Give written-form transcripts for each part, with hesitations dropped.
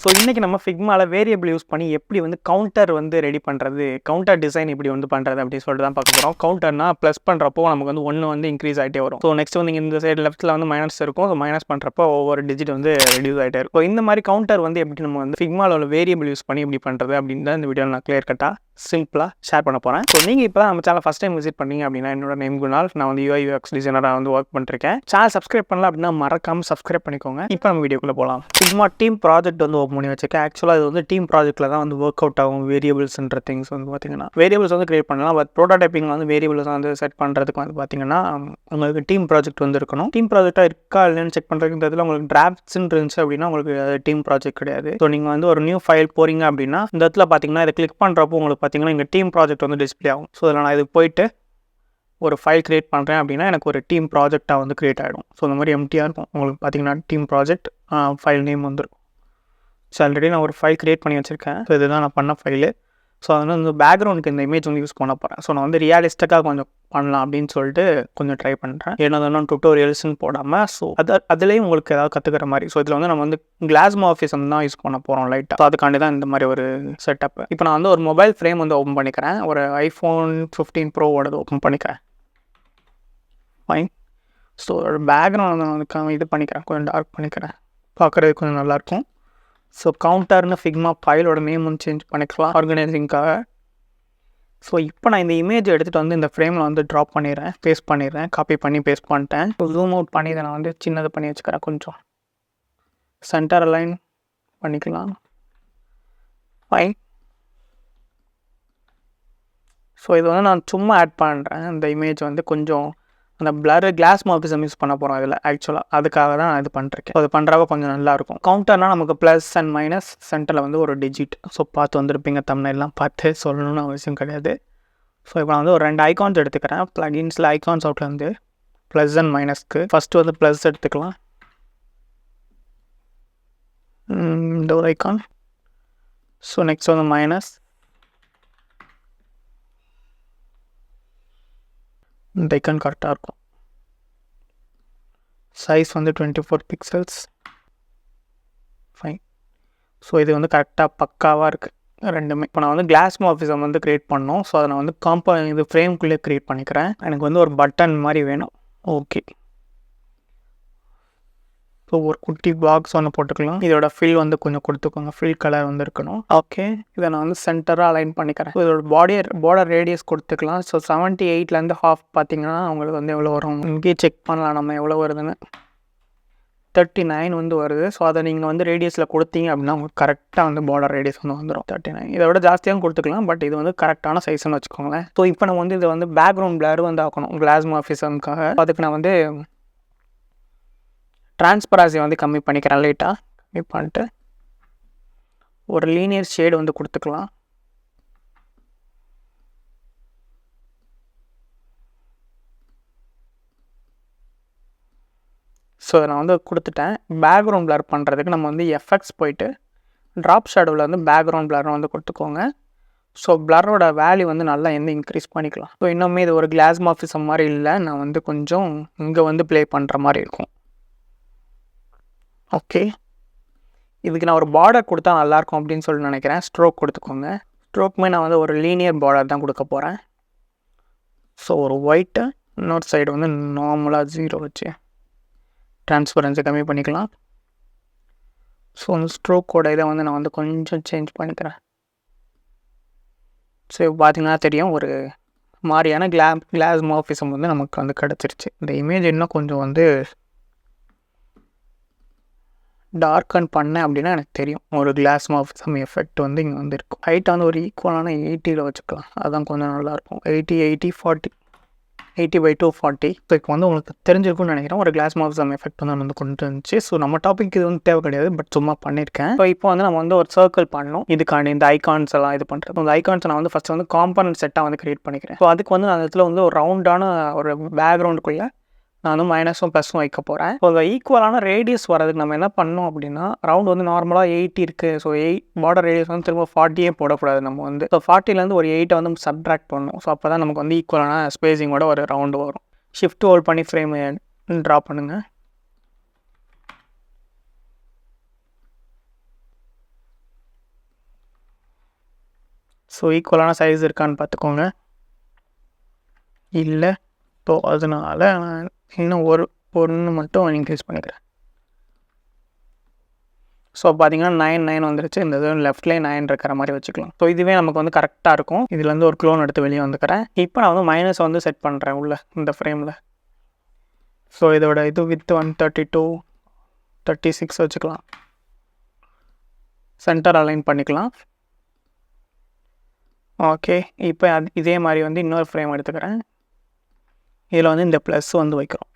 So இன்றைக்கி நம்ம ஃபிக்மாவில் variable use பண்ணி எப்படி வந்து கவுண்டர் வந்து ரெடி பண்ணுறது, கவுண்டர் டிசைன் எப்படி வந்து பண்ணுறது அப்படின்னு சொல்லிட்டு தான் பார்க்க போகிறோம். கவுண்டர்னா ப்ளஸ் பண்ணுறப்போ நமக்கு வந்து 1 வந்து இன்க்ரீஸ் ஆகிட்டே வரும். ஸோ நெக்ஸ்ட் வந்து இந்த சைடு லெஃப்ட்டில் வந்து மைனஸ் இருக்கும். ஸோ மைனஸ் பண்ணுறப்போ ஒவ்வொரு டிஜிட் வந்து ரெடியூஸ் ஆகிட்டே இருக்கும். ஸோ இந்த மாதிரி கவுண்டர் வந்து எப்படி நம்ம வந்து ஃபிக்மாவில் உள்ள வேரியபிள் யூஸ் பண்ணி எப்படி பண்ணுறது அப்படின்னு தான் இந்த வீடியோவில் நான் கிளியர் கட்டாக சிம்பிளாக ஷேர் பண்ண போகிறேன். ஸோ நீங்கள் இப்போ நம்ம சேனல் ஃபஸ்ட் டைம் விசிட் பண்ணீங்க அப்படின்னா என்னோட நேம் குணால். நான் வந்து UI UX டிசைனராக வந்து ஒர்க் பண்ணிருக்கேன். சேனல் சப்ஸ்கிரைப் பண்ணல அப்படின்னா மறக்காமல் சப்ஸ்கிரைப் பண்ணிக்கோங்க. இப்போ நம்ம வீடியோக்குள்ளே போகலாம். ஃபிக்மா டீம் ப்ராஜெக்ட் வந்து ஓப்பன் பண்ணி வச்சிருக்கேன். ஆக்சுவலாக இது வந்து டீம் ப்ராஜெக்ட்டில் தான் வந்து ஒர்க் அவுட் ஆகும். வேரியபிள்ஸ்ன்ற திங்ஸ் வந்து பார்த்தீங்கன்னா வேரியபிள்ஸ் வந்து கிரியேட் பண்ணலாம். பட் ப்ரோட்டோடைப்பிங் வந்து வேரியபிள்ஸ் வந்து செட் பண்ணுறதுக்கு வந்து பார்த்தீங்கன்னா உங்களுக்கு டீம் ப்ராஜெக்ட் வந்து இருக்கணும். டீம் ப்ராஜெக்டாக இருக்கா இல்லைன்னு செக் பண்ணுறதுக்கு இந்த இதில் உங்களுக்கு டிராஃப்ட்ஸ்ன்னு இருந்துச்சு அப்படின்னா உங்களுக்கு டீம் ப்ராஜெக்ட் கிடையாது. ஸோ நீங்கள் வந்து ஒரு நியூ ஃபைல் போகிறீங்க அப்படின்னா இந்த இடத்துல பார்த்தீங்கன்னா இதை கிளிக் பண்ணுறப்போ உங்களுக்கு பார்த்தீங்கன்னா இங்கே டீம் ப்ராஜெக்ட் வந்து டிஸ்பிளே ஆகும். ஸோ இதில் நான் இதுக்கு போயிட்டு ஒரு ஃபைல் கிரியேட் பண்ணுறேன் அப்படின்னா எனக்கு ஒரு டீம் ப்ராஜெக்டாக வந்து கிரியேட் ஆகிடும். ஸோ இந்த மாதிரி எம்டியாக இருக்கும். உங்களுக்கு பார்த்தீங்கன்னா டீம் ப்ராஜெக்ட் ஃபைல் நேம் வந்துடும். ஸோ ஆல்ரெடி நான் ஒரு ஃபைல் கிரியேட் பண்ணி வச்சுருக்கேன். ஸோ இதுதான் நான் பண்ண ஃபைலு. ஸோ அது வந்து பேக்ரவுண்டுக்கு இந்த இமேஜ் வந்து யூஸ் பண்ண போகிறேன். ஸோ நான் வந்து ரியலிஸ்டிக்காக கொஞ்சம் பண்ணலாம் அப்படின்னு சொல்லிட்டு கொஞ்சம் ட்ரை பண்ணுறேன். ஏன்னா டுட்டோரியல்ஸ்னு போடாமல் ஸோ அதுலேயும் உங்களுக்கு ஏதாவது கற்றுக்கிற மாதிரி. ஸோ இதில் வந்து நம்ம வந்து கிளாஸ் ஆஃபீஸ் தான் யூஸ் பண்ண போகிறோம் லைட்டாக. ஸோ அதுக்காண்டி தான் இந்த மாதிரி ஒரு செட்டப். இப்போ நான் வந்து ஒரு மொபைல் ஃப்ரேம் வந்து ஓப்பன் பண்ணிக்கிறேன். ஒரு iPhone 15 Pro-வோடது ஓப்பன் பண்ணிக்கிறேன். ஃபைன். ஸோ ஒரு பேக்ரவுண்ட் வந்து இது பண்ணிக்கிறேன், கொஞ்சம் டார்க் பண்ணிக்கிறேன், பார்க்குறதுக்கு கொஞ்சம் நல்லாயிருக்கும். ஸோ கவுண்டர்னு ஃபிக்மா ஃபைலோட நேம் வந்து சேஞ்ச் பண்ணிக்கலாம் ஆர்கனைசிங்காக. ஸோ இப்போ நான் இந்த இமேஜ் எடுத்துகிட்டு வந்து இந்த ஃப்ரேமில் வந்து ட்ராப் பண்ணிடுறேன், பேஸ்ட் பண்ணிடுறேன், காப்பி பண்ணி பேஸ்ட் பண்ணிட்டேன். ஜூம் அவுட் பண்ணி இதை நான் வந்து சின்னது பண்ணி வச்சுக்கிறேன். கொஞ்சம் சென்டர் அலைன் பண்ணிக்கலாம். ஃபைன். ஸோ இது வந்து நான் சும்மா ஆட் பண்ணுறேன். இந்த இமேஜ் வந்து கொஞ்சம் அந்த பிளர் கிளாஸ் மார்பிசம் யூஸ் பண்ண போகிறோம் இதில். ஆக்சுவலாக அதுக்காக தான் நான் இது பண்ணுறேன். அது பண்ணுறப்ப கொஞ்சம் நல்லாயிருக்கும். கவுண்டர்னால் நமக்கு ப்ளஸ் அண்ட் மைனஸ், சென்டரில் வந்து ஒரு டிஜிட். ஸோ பார்த்து வந்துருப்பீங்க, தம்ப்நெயில்லாம் பார்த்து சொல்லணும்னு அவசியம் கிடையாது. ஸோ இப்போ நான் வந்து ஒரு 2 ஐகான்ஸ் எடுத்துக்கிறேன். ப்ளகின்ஸில் ஐகான்ஸ் அவுட்டில் வந்து ப்ளஸ் அண்ட் மைனஸ்க்கு ஃபஸ்ட்டு வந்து ப்ளஸ் எடுத்துக்கலாம். இந்த ஒரு ஐகான். ஸோ நெக்ஸ்ட் வந்து மைனஸ். இந்த ஐக்கான் கரெக்டாக இருக்கும். சைஸ் வந்து 24 பிக்சல்ஸ். ஃபைன். ஸோ இது வந்து கரெக்டாக பக்காவாக இருக்குது ரெண்டுமே. இப்போ நான் வந்து கிளாஸ் ஆஃபீஸை வந்து க்ரியேட் பண்ணோம். ஸோ அதை நான் வந்து இது ஃப்ரேம்குள்ளே க்ரியேட் பண்ணிக்கிறேன். எனக்கு வந்து ஒரு பட்டன் மாதிரி வேணும். ஓகே. ஸோ ஒரு குட்டி பாக்ஸ் ஒன்று போட்டுக்கலாம். இதோட ஃபில் வந்து கொஞ்சம் கொடுத்துக்கோங்க. ஃபில் கலர் வந்து இருக்கணும். ஓகே. இதை நான் வந்து சென்டராக அலைன் பண்ணிக்கிறேன். ஸோ இதோட பார்டர் ரேடியஸ் கொடுத்துக்கலாம். ஸோ 78லேருந்து ½ பார்த்தீங்கன்னா உங்களுக்கு வந்து எவ்வளோ வரும் இங்கே செக் பண்ணலாம் நம்ம எவ்வளோ வருதுன்னு. 39 வந்து வருது. ஸோ அதை நீங்கள் வந்து ரேடியஸில் கொடுத்தீங்க அப்படின்னா உங்களுக்கு கரெக்டாக வந்து பார்டர் ரேடியஸ் வந்து வந்துடும் 39. இதை விட ஜாஸ்தியாக கொடுத்துக்கலாம். பட் இது வந்து கரெக்டான சைஸ்ன்னு வச்சுக்கோங்களேன். ஸோ இப்போ நம்ம வந்து இதை வந்து பேக்ரவுண்ட் பிளர் வந்து ஆக்கணும் கிளாஸ் ஆஃபீஸுக்காக. அதுக்கு நான் வந்து ட்ரான்ஸ்பரன்சியை வந்து கம்மி பண்ணிக்கிறேன். லைட்டாக கம்மி பண்ணிட்டு ஒரு லீனியர் ஷேடு வந்து கொடுத்துக்கலாம். ஸோ நான் வந்து கொடுத்துட்டேன். பேக்ரவுண்ட் பிளர் பண்ணுறதுக்கு நம்ம வந்து எஃபெக்ட்ஸ் போயிட்டு ட்ராப் ஷேடோவில் வந்து பேக்ரவுண்ட் பிளர் வந்து கொடுத்துக்கோங்க. ஸோ பிளரோட வேல்யூ வந்து நல்லா இன்க்ரீஸ் பண்ணிக்கலாம். ஸோ இன்னுமே இது ஒரு கிளாஸ் ஆஃபீஸ் மாதிரி இல்லை. நான் வந்து கொஞ்சம் இங்கே வந்து ப்ளே பண்ணுற மாதிரி இருக்கும். ஓகே. இதுக்கு நான் ஒரு பார்டர் கொடுத்தா நல்லாயிருக்கும் அப்படின்னு சொல்லி நினைக்கிறேன். ஸ்ட்ரோக் கொடுத்துக்கோங்க. ஸ்ட்ரோக்குமே நான் வந்து ஒரு லீனியர் பார்டர் தான் கொடுக்க போகிறேன். ஸோ ஒரு ஒயிட்டு, இன்னொரு சைடு வந்து நார்மலாக 0 வச்சு ட்ரான்ஸ்பரன்சி கம்மி பண்ணிக்கலாம். ஸோ அந்த ஸ்ட்ரோக்கோட இதை வந்து நான் வந்து கொஞ்சம் சேஞ்ச் பண்ணிக்கிறேன். ஸோ பார்த்தீங்கன்னா தெரியும் ஒரு மாதிரியான கிளாஸ் ஆஃபீஸும் வந்து நமக்கு வந்து கிடச்சிருச்சு. இந்த இமேஜ் இன்னும் கொஞ்சம் வந்து டார்க்கன் பண்ணேன் அப்படின்னா எனக்கு தெரியும் ஒரு கிளாஸ் ஆஃபீஸம் எஃபெக்ட் வந்து இங்கே வந்து இருக்கும். ஹைட்டை வந்து ஒரு ஈக்குவலான 80ல் வச்சுக்கலாம். அதுதான் கொஞ்சம் நல்லாயிருக்கும். 80/240. ஸோ இப்போ வந்து உங்களுக்கு தெரிஞ்சிருக்கும்னு நினைக்கிறேன். ஒரு கிளாஸ் ஆஃபீஸம் எஃபெக்ட் வந்து வந்து கொண்டு வந்துச்சு. ஸோ நம்ம டாபிக் இது வந்து தேவை கிடையாது. பட் சும்மா பண்ணியிருக்கேன். ஸோ இப்போ வந்து நம்ம வந்து ஒரு சர்க்கிள் பண்ணணும். இதுக்காண்டி இந்த ஐகான்ஸ் எல்லாம் இது பண்ணுறது. அந்த ஐகான்ஸை நான் வந்து ஃபஸ்ட்டு வந்து காம்பனன்ட் செட்டாக வந்து க்ரியேட் பண்ணிக்கிறேன். ஸோ அதுக்கு வந்து நான் இடத்துல வந்து ஒரு ரவுண்டான ஒரு பேக்ரவுண்டுக்குள்ளே நான் வந்து மைனஸும் ப்ளஸும் வைக்க போகிறேன். ஸோ அந்த ஈக்குவலான ரேடியஸ் வரதுக்கு நம்ம என்ன பண்ணோம் அப்படின்னா ரவுண்ட் வந்து நார்மலாக 80 இருக்குது. ஸோ பார்டர் ரேடியஸ் வந்து திரும்ப 40 போடக்கூடாது. நம்ம வந்து ஸோ 40லேருந்து ஒரு 8 வந்து சப்ட்ராக்ட் பண்ணணும். ஸோ அப்போ தான் நமக்கு வந்து ஈக்குவலான ஸ்பேஸிங்கோட ஒரு ரவுண்டு வரும். ஷிஃப்ட் ஹோல்ட் பண்ணி ஃப்ரேம் ட்ரா பண்ணுங்கள். ஸோ ஈக்குவலான சைஸ் இருக்கான்னு பார்த்துக்கோங்க. இல்லை, ஸோ அதனால் நான் இன்னும் ஒன்று மட்டும் இன்க்ரீஸ் பண்ணிக்கிறேன். ஸோ பார்த்தீங்கன்னா 9 வந்துருச்சு. இந்த இது லெஃப்ட்லேயே 9 இருக்கிற மாதிரி வச்சுக்கலாம். ஸோ இதுவே நமக்கு வந்து கரெக்டாக இருக்கும். இதுலேருந்து ஒரு க்ளோன் எடுத்து வெளியே வந்துக்கிறேன். இப்போ நான் வந்து மைனஸ் வந்து செட் பண்ணுறேன் உள்ள இந்த ஃப்ரேமில். ஸோ இதோட இது வித் 132 36 வச்சுக்கலாம். சென்டர் அலைன் பண்ணிக்கலாம். ஓகே, இப்போ இதே மாதிரி வந்து இன்னொரு ஃப்ரேம் எடுத்துக்கிறேன். இதில் வந்து இந்த ப்ளஸ் வந்து வைக்கிறோம்.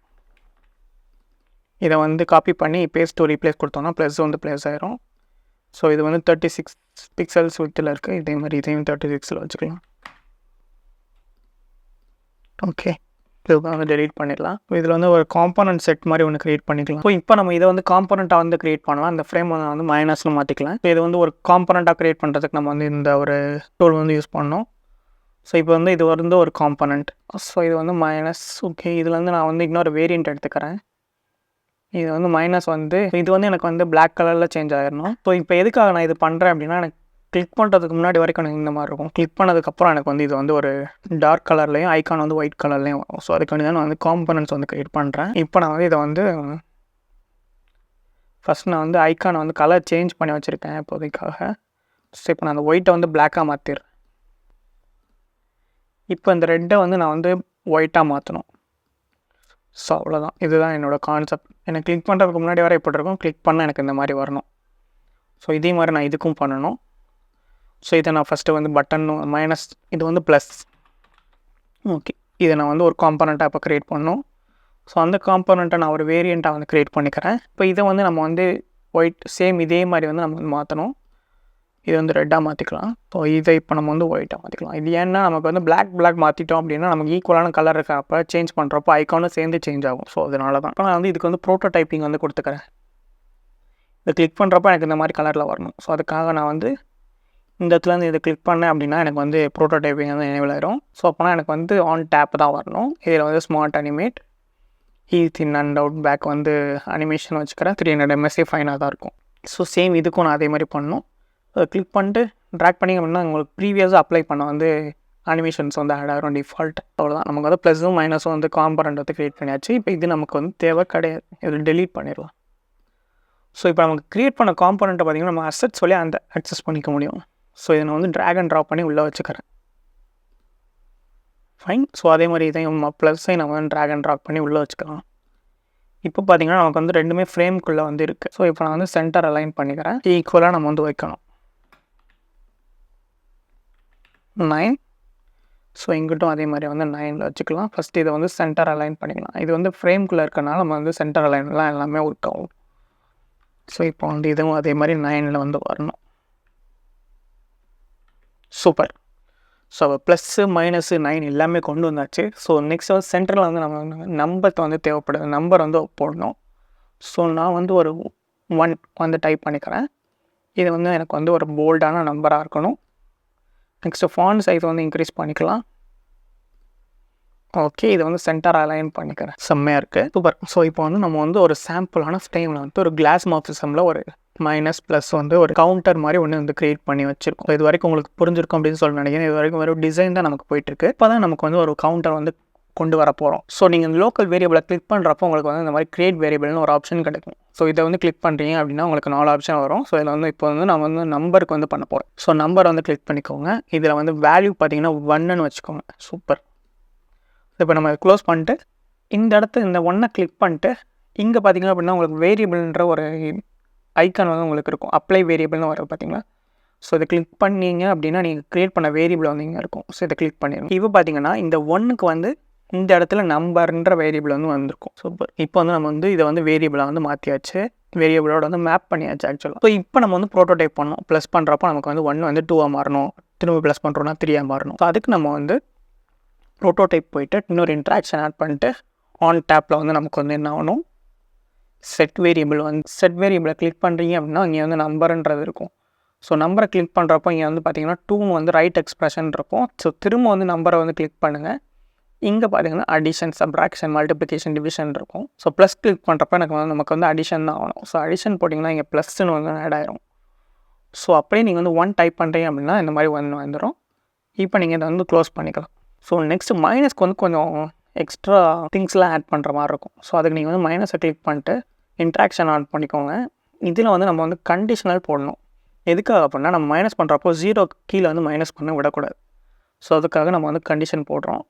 இதை வந்து காப்பி பண்ணி பேஸ்ட் டு ரீப்ளேஸ் கொடுத்தோம்னா ப்ளஸ் வந்து ப்ளேஸ் ஆயிரும். ஸோ இது வந்து 36 பிக்சல்ஸ் வித்தில் இருக்குது. இதே மாதிரி இதையும் 36 வச்சுக்கலாம். ஓகே, இது வந்து டெலீட் பண்ணிடலாம். இதில் வந்து ஒரு காம்பனன்ட் செட் மாதிரி ஒன்று க்ரியேட் பண்ணிக்கலாம். ஸோ இப்போ நம்ம இதை வந்து காம்பனண்ட்டாக வந்து க்ரியேட் பண்ணலாம். அந்த ஃப்ரேம் வந்து மைனஸ்னு மாற்றிக்கலாம். ஸோ இது வந்து ஒரு காம்பனண்ட்டாக க்ரியேட் பண்ணுறதுக்கு நம்ம வந்து இந்த ஒரு டூல் வந்து யூஸ் பண்ணோம். ஸோ இப்போ வந்து இது வந்து ஒரு காம்பனண்ட். ஸோ இது வந்து மைனஸ். ஓகே, இதில் வந்து நான் வந்து இன்னொரு வேரியண்ட் எடுத்துக்கிறேன். இது வந்து மைனஸ் வந்து இது வந்து எனக்கு வந்து பிளாக் கலரில் சேஞ்ச் ஆகிடணும். ஸோ இப்போ எதுக்காக நான் இது பண்ணுறேன் அப்படின்னா, எனக்கு கிளிக் பண்ணுறதுக்கு முன்னாடி வரைக்கும் எனக்கு இந்த மாதிரி இருக்கும். கிளிக் பண்ணதுக்கப்புறம் எனக்கு வந்து இது வந்து ஒரு டார்க் கலர்லேயும் ஐக்கான் வந்து ஒயிட் கலர்லேயும் வரும். ஸோ அதுக்காண்டி தான் நான் வந்து காம்பனன்ட்ஸ் வந்து க்ரியேட் பண்ணுறேன். இப்போ நான் வந்து இதை வந்து ஃபஸ்ட் நான் வந்து ஐக்கானை வந்து கலர் சேஞ்ச் பண்ணி வச்சுருக்கேன் இப்போதைக்காக. ஸோ இப்போ நான் அந்த ஒயிட்டை வந்து பிளாக்காக மாற்றிடுறேன். இப்போ இந்த ரெட்டை வந்து நான் வந்து ஒயிட்டாக மாற்றணும். ஸோ அவ்வளோதான், இதுதான் என்னோடய கான்செப்ட். எனக்கு கிளிக் பண்ணுறதுக்கு முன்னாடி வர எப்படி இருக்கும், கிளிக் பண்ணால் எனக்கு இந்த மாதிரி வரணும். ஸோ இதே மாதிரி நான் இதுக்கும் பண்ணணும். ஸோ இதை நான் ஃபஸ்ட்டு வந்து பட்டன் மைனஸ், இது வந்து ப்ளஸ். ஓகே, இதை நான் வந்து ஒரு காம்பனண்ட்டாக இப்போ க்ரியேட் பண்ணணும். ஸோ அந்த காம்பனண்ட்டை நான் ஒரு வேரியண்ட்டாக வந்து க்ரியேட் பண்ணிக்கிறேன். இப்போ இதை வந்து நம்ம வந்து ஒயிட் சேம் இதே மாதிரி வந்து நம்ம வந்து மாற்றணும். இது வந்து ரெட்டாக மாற்றிக்கலாம். ஸோ இதை இப்போ நம்ம வந்து ஒயிட்டாக மாற்றிக்கலாம். இது ஏன்னா நமக்கு வந்து பிளாக் மாற்றிட்டோம் அப்படின்னா நமக்கு ஈக்குவலான கலர் இருக்கப்போ சேஞ்ச் பண்ணுறப்போ ஐக்கானும் சேர்ந்து சேஞ்ச் ஆகும். ஸோ அதனால தான் இப்போ நான் வந்து இதுக்கு வந்து ப்ரோட்டோடைப்பிங் வந்து கொடுத்துக்கிறேன். இதை கிளிக் பண்ணுறப்போ எனக்கு இந்த மாதிரி கலரில் வரணும். ஸோ அதுக்காக நான் வந்து இந்த இடத்துலேருந்து இதை கிளிக் பண்ணேன் அப்படின்னா எனக்கு வந்து ப்ரோட்டோடைப்பிங் வந்து எனேபிள் ஆயிரும். ஸோ அப்போனா எனக்கு வந்து ஆன் டேப் தான் வரணும். இதில் வந்து smart animate ease in and out back வந்து அனிமேஷன் வச்சுக்கிறேன். 300 ms ஃபைனாக தான் இருக்கும். ஸோ சேம் இதுக்கும் நான் அதே மாதிரி பண்ணணும். அதை கிளிக் பண்ணிட்டு ட்ராக் பண்ணிங்க அப்படின்னா உங்களுக்கு ப்ரீவியஸாக அப்ளை பண்ண வந்து அனிமேஷன்ஸ் வந்து ஆட் ஆகிரும் டிஃபால்ட். அவ்வளோதான், நமக்கு வந்து ப்ளஸும் மைனஸும் வந்து காம்பனண்ட் வந்து க்ரியேட் பண்ணியாச்சு. இப்போ இது நமக்கு வந்து தேவை கிடையாது, இது டெலீட் பண்ணிடலாம். ஸோ இப்போ நமக்கு க்ரியேட் பண்ண காம்பனண்ட்டை பார்த்திங்கன்னா நம்ம அசெட் சொல்லி அந்த அக்சஸ் பண்ணிக்க முடியும். ஸோ இதை நான் வந்து ட்ராக் அண்ட் ட்ராப் பண்ணி உள்ளே வச்சுக்கிறேன். ஃபைன். ஸோ அதே மாதிரி இதையும் ப்ளஸ்ஸை நம்ம வந்து ட்ராக் அண்ட் ட்ராப் பண்ணி உள்ளே வச்சுக்கலாம். இப்போ பார்த்திங்கன்னா நமக்கு வந்து ரெண்டுமே ஃப்ரேம்குள்ளே வந்து இருக்குது. ஸோ இப்போ நான் வந்து சென்டர் அலைன் பண்ணிக்கிறேன். ஈக்குவலாக நம்ம வந்து வைக்கணும் 9. ஸோ இங்கிட்டும் அதே மாதிரி வந்து 9 வச்சுக்கலாம். ஃபஸ்ட்டு இதை வந்து சென்டர் அலைன் பண்ணிக்கலாம். இது வந்து ஃப்ரேம்குள்ளே இருக்கனால நம்ம வந்து சென்டர் அலைன்லாம் எல்லாமே ஒர்க் ஆகும். ஸோ இப்போ வந்து இதுவும் அதே மாதிரி 9 வந்து வரணும். சூப்பர். ஸோ ப்ளஸ்ஸு மைனஸு 9 எல்லாமே கொண்டு வந்தாச்சு. ஸோ நெக்ஸ்ட் வந்து சென்டரில் வந்து நம்ம நம்பர் வந்து தேவைப்படுது, நம்பர் வந்து போடணும். ஸோ நான் வந்து ஒரு 1 வந்து டைப் பண்ணிக்கிறேன். இது வந்து எனக்கு வந்து ஒரு போல்டான நம்பராக இருக்கணும். நெக்ஸ்ட்டு ஃபாண்ட் சைஸ் வந்து இன்க்ரீஸ் பண்ணிக்கலாம். ஓகே, இதை வந்து சென்டர் அலைன் பண்ணிக்கிறேன். செம்மையாக இருக்குது, சூப்பர். ஸோ இப்போ வந்து நம்ம வந்து ஒரு சாம்பிளான ஃப்ரேமில் வந்து ஒரு கிளாஸ் மார்க்சிசமில் ஒரு மைனஸ் ப்ளஸ் வந்து ஒரு கவுண்டர் மாதிரி ஒன்று வந்து க்ரியேட் பண்ணி வச்சிருக்கோம். இது வரைக்கும் உங்களுக்கு புரிஞ்சிருக்கும் அப்படின்னு சொல்லி நினைக்கிறேன். இது வரைக்கும் ஒரு டிசைன் தான் நமக்கு போயிட்டுருக்கு. இப்போ தான் நமக்கு வந்து ஒரு கவுண்டர் வந்து கொண்டு வர போகிறோம். ஸோ நீங்கள் இந்த லோக்கல் வேரியபிளை கிளிக் பண்ணுறப்போ உங்களுக்கு வந்து இந்த மாதிரி கிரியேட் வேரியபிள்னு ஒரு ஆப்ஷன் கிடைக்கும். ஸோ இதை வந்து கிளிக் பண்ணுறீங்க அப்படின்னா உங்களுக்கு 4 ஆப்ஷன் வரும். ஸோ இதில் வந்து இப்போ வந்து நான் வந்து நம்பருக்கு வந்து பண்ண போகிறேன். ஸோ நம்பர் வந்து கிளிக் பண்ணிக்கோங்க. இதில் வந்து வேல்யூ பார்த்தீங்கன்னா 1ன்னு வச்சுக்கோங்க. சூப்பர். இப்போ நம்ம க்ளோஸ் பண்ணிட்டு இந்த இடத்த இந்த 1 கிளிக் பண்ணிட்டு இங்கே பார்த்தீங்க அப்படின்னா உங்களுக்கு வேரியபிள்ன்ற ஒரு ஐக்கான் வந்து உங்களுக்கு இருக்கும். அப்ளை வேரியபிள்னு வரும் பார்த்தீங்களா. ஸோ இதை கிளிக் பண்ணீங்க அப்படின்னா நீங்கள் க்ரியேட் பண்ண வேரியபிள் வந்து இங்கே இருக்கும். ஸோ இதை கிளிக் பண்ணிடுங்க. இப்போ பார்த்தீங்கன்னா இந்த 1க்கு வந்து இந்த இடத்துல நம்பர்ன்ற வேரியபிள் வந்து வந்திருக்கும். சூப்பர். இப்போ வந்து நம்ம வந்து இதை வந்து வேரியபிளாக வந்து மாற்றியாச்சு, வேரியபிளோட வந்து மேப் பண்ணியாச்சு ஆக்சுவலாக. ஸோ இப்போ நம்ம வந்து ப்ரோட்டோடைப் பண்ணோம். ப்ளஸ் பண்ணுறப்போ நமக்கு வந்து 1 வந்து 2ஆக மாறணும், திரும்ப ப்ளஸ் பண்ணுறோன்னா 3ஆக மாறணும். ஸோ அதுக்கு நம்ம வந்து ப்ரோட்டோடைப் போய்ட்டு இன்னொரு இன்ட்ராக்ஷன் ஆட் பண்ணிட்டு ஆன் டேப்பில் வந்து நமக்கு வந்து என்ன ஆகணும், செட் வேரியபிளை கிளிக் பண்ணுறீங்க அப்படின்னா இங்கே வந்து நம்பர்ன்றது இருக்கும். ஸோ நம்பரை கிளிக் பண்ணுறப்போ இங்கே வந்து பார்த்தீங்கன்னா 2 வந்து ரைட் எக்ஸ்பிரஷன் இருக்கும். ஸோ திரும்ப வந்து நம்பரை வந்து கிளிக் பண்ணுங்கள். இங்கே பார்த்தீங்கன்னா அடிஷன், சப்ராக்ஷன், மல்டிப்ளிகேஷன், டிவிஷன் இருக்கும். ஸோ ப்ளஸ் கிளிக் பண்ணுறப்ப நமக்கு வந்து அடிஷன் தான் ஆகணும். ஸோ அடிஷன் போட்டிங்கன்னா இங்கே +ன்னு வந்து ஆட் ஆயிரும். ஸோ அப்படியே நீங்கள் வந்து 1 டைப் பண்ணுறீங்க அப்படின்னா இந்த மாதிரி 1 வந்துடும். இப்போ நீங்கள் இதை வந்து க்ளோஸ் பண்ணிக்கலாம். ஸோ நெக்ஸ்ட்டு மைனஸ்க்கு வந்து கொஞ்சம் எக்ஸ்ட்ரா திங்ஸ்லாம் ஆட் பண்ணுற மாதிரி இருக்கும். ஸோ அதுக்கு நீங்கள் வந்து மைனஸை கிளிக் பண்ணிட்டு இன்ட்ராக்ஷன் ஆன் பண்ணிக்கோங்க. இதில் வந்து நம்ம வந்து கண்டிஷனல் போடணும். எதுக்காக அப்படின்னா நம்ம மைனஸ் பண்ணுறப்போ 0 கீழே வந்து மைனஸ் பண்ண விடக்கூடாது. ஸோ அதுக்காக நம்ம வந்து கண்டிஷன் போடுறோம்.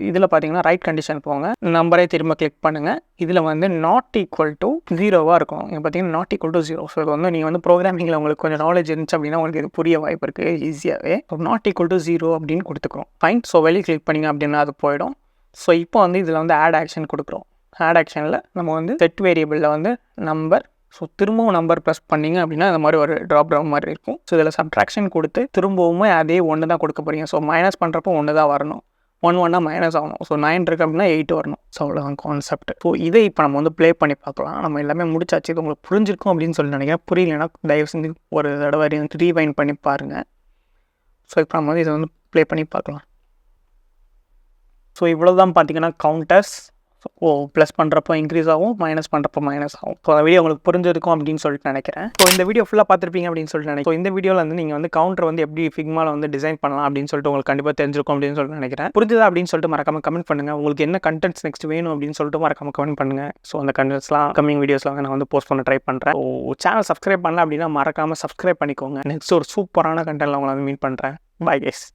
இதில் பார்த்தீங்கன்னா ரைட் கண்டிஷன் போங்க, நம்பரே திரும்ப கிளிக் பண்ணுங்கள். இதில் வந்து நாட் ஈக்குவல் டு 0வாக இருக்கும். இங்கே பார்த்தீங்கன்னா நாட் ஈக்குவல் டு 0. ஸோ இது வந்து நீங்கள் வந்து ப்ரோக்ராமிங்கில் உங்களுக்கு கொஞ்சம் நாலேஜ் இருந்துச்சு அப்படின்னா உங்களுக்கு இது புரிய வாய்ப்பு இருக்குது ஈஸியாகவே. ஸோ நாட் ஈக்குவல் டு 0 அப்படின்னு கொடுத்துக்கிறோம். ஃபைன். ஸோ வெளியே கிளிக் பண்ணிங்க அப்படின்னா அது போயிடும். ஸோ இப்போ வந்து இதில் வந்து ஆட் ஆக்ஷன் கொடுக்குறோம். ஆட் ஆக்ஷனில் நம்ம வந்து செட் வேரியபிளில் வந்து நம்பர், ஸோ திரும்பவும் நம்பர் ப்ரெஸ் பண்ணிங்க அப்படின்னா இந்த மாதிரி ஒரு ட்ராப் டவுன் மாதிரி இருக்கும். ஸோ இதில் சப்ட்ராக்ஷன் கொடுத்து திரும்பவும் அதே 1 தான் கொடுக்க போகிறீங்க. ஸோ மைனஸ் பண்ணுறப்போ 1 தான் வரணும். 1 மைனஸ் ஆகணும். ஸோ 9 இருக்குது அப்படின்னா 8 வரணும். ஸோ அவ்வளோதான் கான்செப்ட். ஸோ இதை இப்போ நம்ம வந்து ப்ளே பண்ணி பார்க்கலாம். நம்ம எல்லாமே முடிச்சாச்சு. இது உங்களுக்கு புரிஞ்சிருக்கும் அப்படின்னு சொல்லி நினைக்கிறேன். புரியலைன்னா தயவு செஞ்சு ஒரு தடவை ரீவைண்ட் பண்ணி பாருங்கள். ஸோ இப்போ நம்ம வந்து இதை வந்து ப்ளே பண்ணி பார்க்கலாம். ஸோ இவ்வளோ தான் பார்த்தீங்கன்னா கவுண்டர்ஸ். ப்ளஸ் பண்ணுறப்போ இன்க்ரீஸ் ஆகும், மைனஸ் பண்ணுறப்போ மைனஸ் ஆகும். ஸோ அந்த வீடியோ உங்களுக்கு புரிஞ்சிருக்கும் அப்படின்னு சொல்லிட்டு நினைக்கிறேன். ஸோ இந்த வீடியோ ஃபுல்லாக பார்த்துருப்பீங்க அப்படின்னு சொல்லிட்டு நினைக்கிறேன். ஸோ இந்த வீடியோவில் வந்து நீங்கள் வந்து கவுண்டர் வந்து எப்படி ஃபிக்மாவில் வந்து டிசைன் பண்ணலாம் அப்படின்னு சொல்லிட்டு உங்களுக்கு கண்டிப்பாக தெரிஞ்சிருக்கும் அப்படின்னு சொல்லிட்டு நினைக்கிறேன். புரிஞ்சுதா அப்படின்னு சொல்லிட்டு மறக்காம கமெண்ட் பண்ணுங்கள். உங்களுக்கு என்ன கண்டென்ட்ஸ் நெக்ஸ்ட் வேணும் அப்படின்னு சொல்லிட்டு மறக்காம கமெண்ட் பண்ணுங்கள். ஸோ அந்த கண்டென்ட்ஸ்லாம் கம்மிங் வீடியோஸ்லாம் நான் வந்து போஸ்ட் பண்ண ட்ரை பண்ணுறேன். ஸோ சேனல் சப்ஸ்கிரைப் பண்ணல அப்படின்னா மறக்காமல் சப்ஸ்கிரைப் பண்ணிக்கோங்க. நெக்ஸ்ட் ஒரு சூப்பரான கண்டென்ட்ல உங்களை வந்து மீட் பண்ணுறேன். Bye guys.